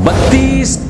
32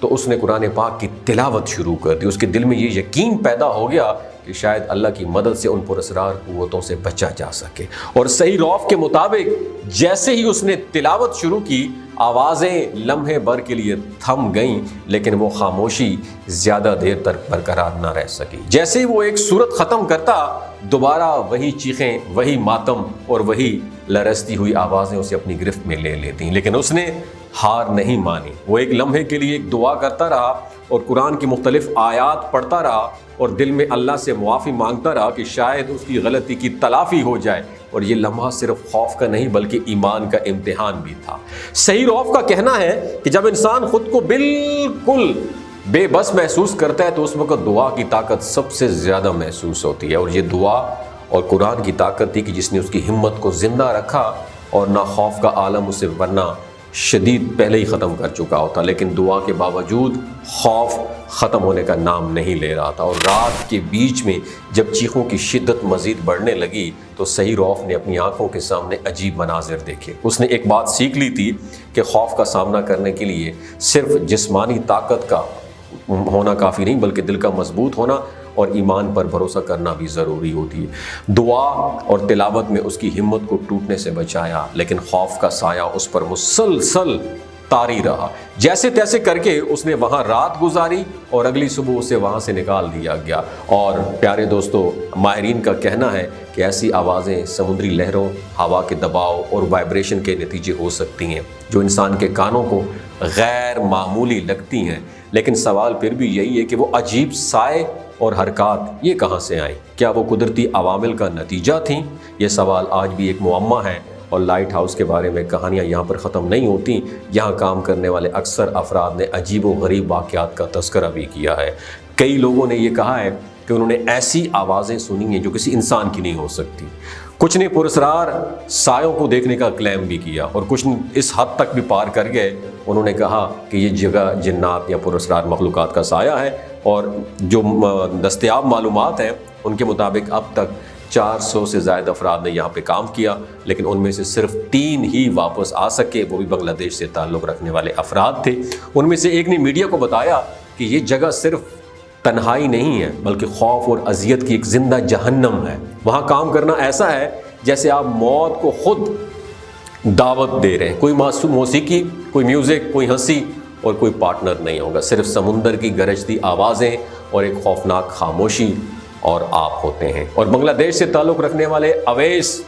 تو اس نے قرآن پاک کی تلاوت شروع کر دی. اس کے دل میں یہ یقین پیدا ہو گیا کہ شاید اللہ کی مدد سے ان پراسرار قوتوں سے بچا جا سکے. اور صحیح روف کے مطابق جیسے ہی اس نے تلاوت شروع کی آوازیں لمحے بھر کے لیے تھم گئیں، لیکن وہ خاموشی زیادہ دیر تک برقرار نہ رہ سکی. جیسے ہی وہ ایک سورت ختم کرتا دوبارہ وہی چیخیں، وہی ماتم اور وہی لرزتی ہوئی آوازیں اسے اپنی گرفت میں لے لیتیں. لیکن اس نے ہار نہیں مانی. وہ ایک لمحے کے لیے ایک دعا کرتا رہا اور قرآن کی مختلف آیات پڑھتا رہا اور دل میں اللہ سے معافی مانگتا رہا کہ شاید اس کی غلطی کی تلافی ہو جائے. اور یہ لمحہ صرف خوف کا نہیں بلکہ ایمان کا امتحان بھی تھا. صحیح روف کا کہنا ہے کہ جب انسان خود کو بالکل بے بس محسوس کرتا ہے تو اس وقت دعا کی طاقت سب سے زیادہ محسوس ہوتی ہے. اور یہ دعا اور قرآن کی طاقت تھی کہ جس نے اس کی ہمت کو زندہ رکھا. اور نہ خوف کا عالم اسے ورنہ شدید پہلے ہی ختم کر چکا ہوتا، لیکن دعا کے باوجود خوف ختم ہونے کا نام نہیں لے رہا تھا. اور رات کے بیچ میں جب چیخوں کی شدت مزید بڑھنے لگی تو صحیح روف نے اپنی آنکھوں کے سامنے عجیب مناظر دیکھے. اس نے ایک بات سیکھ لی تھی کہ خوف کا سامنا کرنے کے لیے صرف جسمانی طاقت کا ہونا کافی نہیں بلکہ دل کا مضبوط ہونا اور ایمان پر بھروسہ کرنا بھی ضروری ہوتی ہے. دعا اور تلاوت میں اس کی ہمت کو ٹوٹنے سے بچایا، لیکن خوف کا سایہ اس پر مسلسل طاری رہا. جیسے تیسے کر کے اس نے وہاں رات گزاری اور اگلی صبح اسے وہاں سے نکال دیا گیا. اور پیارے دوستو، ماہرین کا کہنا ہے کہ ایسی آوازیں سمندری لہروں، ہوا کے دباؤ اور وائبریشن کے نتیجے ہو سکتی ہیں جو انسان کے کانوں کو غیر معمولی لگتی ہیں. لیکن سوال پھر بھی یہی ہے کہ وہ عجیب سائے اور حرکات یہ کہاں سے آئیں؟ کیا وہ قدرتی عوامل کا نتیجہ تھیں؟ یہ سوال آج بھی ایک معمہ ہے. اور لائٹ ہاؤس کے بارے میں کہانیاں یہاں پر ختم نہیں ہوتی. یہاں کام کرنے والے اکثر افراد نے عجیب و غریب واقعات کا تذکرہ بھی کیا ہے. کئی لوگوں نے یہ کہا ہے کہ انہوں نے ایسی آوازیں سنی ہیں جو کسی انسان کی نہیں ہو سکتی. کچھ نے پراسرار سایوں کو دیکھنے کا کلیم بھی کیا اور کچھ اس حد تک بھی پار کر گئے. انہوں نے کہا کہ یہ جگہ جنات یا پراسرار مخلوقات کا سایہ ہے. اور جو دستیاب معلومات ہیں ان کے مطابق اب تک 400 سے زائد افراد نے یہاں پہ کام کیا، لیکن ان میں سے صرف 3 ہی واپس آ سکے. وہ بھی بنگلہ دیش سے تعلق رکھنے والے افراد تھے. ان میں سے ایک نے میڈیا کو بتایا کہ یہ جگہ صرف تنہائی نہیں ہے بلکہ خوف اور اذیت کی ایک زندہ جہنم ہے. وہاں کام کرنا ایسا ہے جیسے آپ موت کو خود دعوت دے رہے ہیں. کوئی موسیقی، کوئی میوزک، کوئی ہنسی اور کوئی پارٹنر نہیں ہوگا. صرف سمندر کی گرجتی آوازیں اور ایک خوفناک خاموشی اور آپ ہوتے ہیں. اور بنگلہ دیش سے تعلق رکھنے والے اویس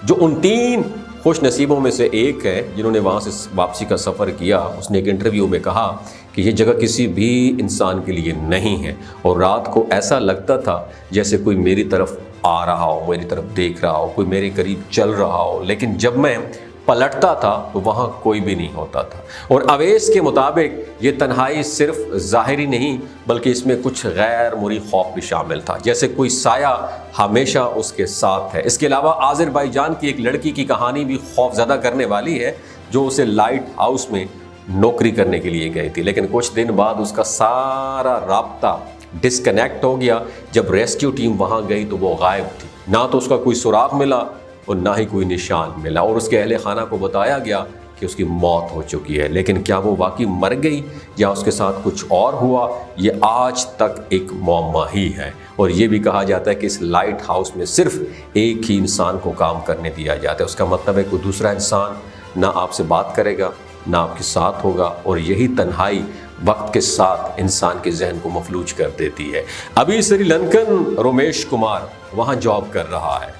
جو ان 3 خوش نصیبوں میں سے ایک ہے جنہوں نے وہاں سے واپسی کا سفر کیا، اس نے ایک انٹرویو میں کہا کہ یہ جگہ کسی بھی انسان کے لیے نہیں ہے. اور رات کو ایسا لگتا تھا جیسے کوئی میری طرف آ رہا ہو، میری طرف دیکھ رہا ہو، کوئی میرے قریب چل رہا ہو، لیکن جب میں پلٹتا تھا تو وہاں کوئی بھی نہیں ہوتا تھا. اور اویس کے مطابق یہ تنہائی صرف ظاہری نہیں بلکہ اس میں کچھ غیر مرئی خوف بھی شامل تھا، جیسے کوئی سایہ ہمیشہ اس کے ساتھ ہے. اس کے علاوہ آذربائیجان کی ایک لڑکی کی کہانی بھی خوف زدہ کرنے والی ہے جو اسے لائٹ ہاؤس میں نوکری کرنے کے لیے گئی تھی، لیکن کچھ دن بعد اس کا سارا رابطہ ڈسکنیکٹ ہو گیا. جب ریسکیو ٹیم وہاں گئی تو وہ غائب تھی. نہ تو اس کا کوئی سراغ ملا اور نہ ہی کوئی نشان ملا. اور اس کے اہل خانہ کو بتایا گیا کہ اس کی موت ہو چکی ہے. لیکن کیا وہ واقعی مر گئی یا اس کے ساتھ کچھ اور ہوا، یہ آج تک ایک معمہ ہی ہے. اور یہ بھی کہا جاتا ہے کہ اس لائٹ ہاؤس میں صرف ایک ہی انسان کو کام کرنے دیا جاتا ہے. اس کا مطلب ہے کوئی دوسرا انسان نہ آپ سے بات کرے گا نہ آپ کے ساتھ ہوگا. اور یہی تنہائی وقت کے ساتھ انسان کے ذہن کو مفلوج کر دیتی ہے. ابھی سری لنکن رومیش کمار وہاں جاب کر رہا ہے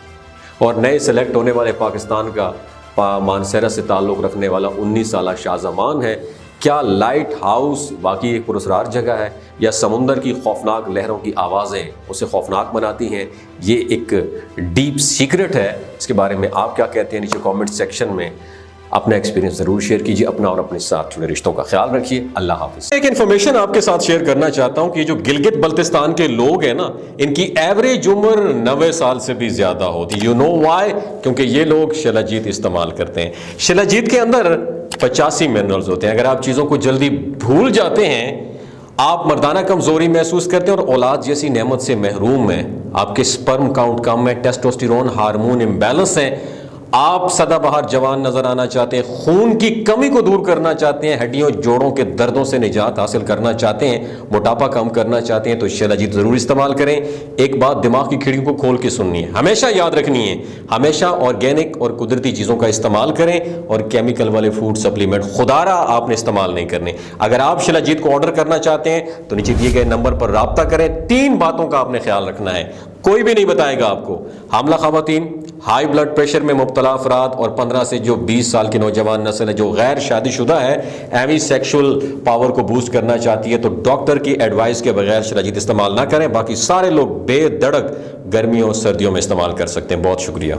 اور نئے سلیکٹ ہونے والے پاکستان کا مانسیرا سے تعلق رکھنے والا 19 سالہ شاہ زمان ہے. کیا لائٹ ہاؤس واقعی ایک پراسرار جگہ ہے یا سمندر کی خوفناک لہروں کی آوازیں اسے خوفناک بناتی ہیں؟ یہ ایک ڈیپ سیکرٹ ہے. اس کے بارے میں آپ کیا کہتے ہیں؟ نیچے کامنٹ سیکشن میں اپنا ایکسپیرینس ضرور شیئر کیجیے. اپنا اور اپنے ساتھ جڑے رشتوں کا خیال رکھیے. اللہ حافظ. ایک انفارمیشن آپ کے ساتھ شیئر کرنا چاہتا ہوں کہ جو گلگت بلتستان کے لوگ ہیں نا، ان کی ایوریج عمر 90 سال سے بھی زیادہ ہوتی. You know why? کیونکہ یہ لوگ شلاجیت استعمال کرتے ہیں. شلاجیت کے اندر 85 منرلز ہوتے ہیں. اگر آپ چیزوں کو جلدی بھول جاتے ہیں، آپ مردانہ کمزوری محسوس کرتے ہیں اور اولاد جیسی نعمت سے محروم ہیں، آپ کے سپرم کاؤنٹ کم ہے، ٹیسٹوسٹیرون ہارمون امبیلنس ہیں، آپ سدا بہار جوان نظر آنا چاہتے ہیں، خون کی کمی کو دور کرنا چاہتے ہیں، ہڈیوں جوڑوں کے دردوں سے نجات حاصل کرنا چاہتے ہیں، موٹاپا کم کرنا چاہتے ہیں، تو شیلاجیت ضرور استعمال کریں۔ ایک بات دماغ کی کھڑکیوں کو کھول کے سننی ہے، ہمیشہ یاد رکھنی ہے، ہمیشہ آرگینک اور قدرتی چیزوں کا استعمال کریں، اور کیمیکل والے فوڈ سپلیمنٹ خدارا آپ نے استعمال نہیں کرنے۔ اگر آپ شیلاجیت کو آرڈر کرنا چاہتے ہیں تو نیچے دیے گئے نمبر پر رابطہ کریں۔ 3 باتوں کا آپ نے خیال رکھنا ہے، کوئی بھی نہیں بتائے گا آپ کو۔ حاملہ خواتین، ہائی بلڈ پریشر میں مبتلا افراد، اور 15 سے جو 20 سال کی نوجوان نسل ہے جو غیر شادی شدہ ہے، ایوی سیکشول پاور کو بوسٹ کرنا چاہتی ہے، تو ڈاکٹر کی ایڈوائس کے بغیر شیلاجیت استعمال نہ کریں۔ باقی سارے لوگ بے دھڑک گرمیوں اور سردیوں میں استعمال کر سکتے ہیں۔ بہت شکریہ۔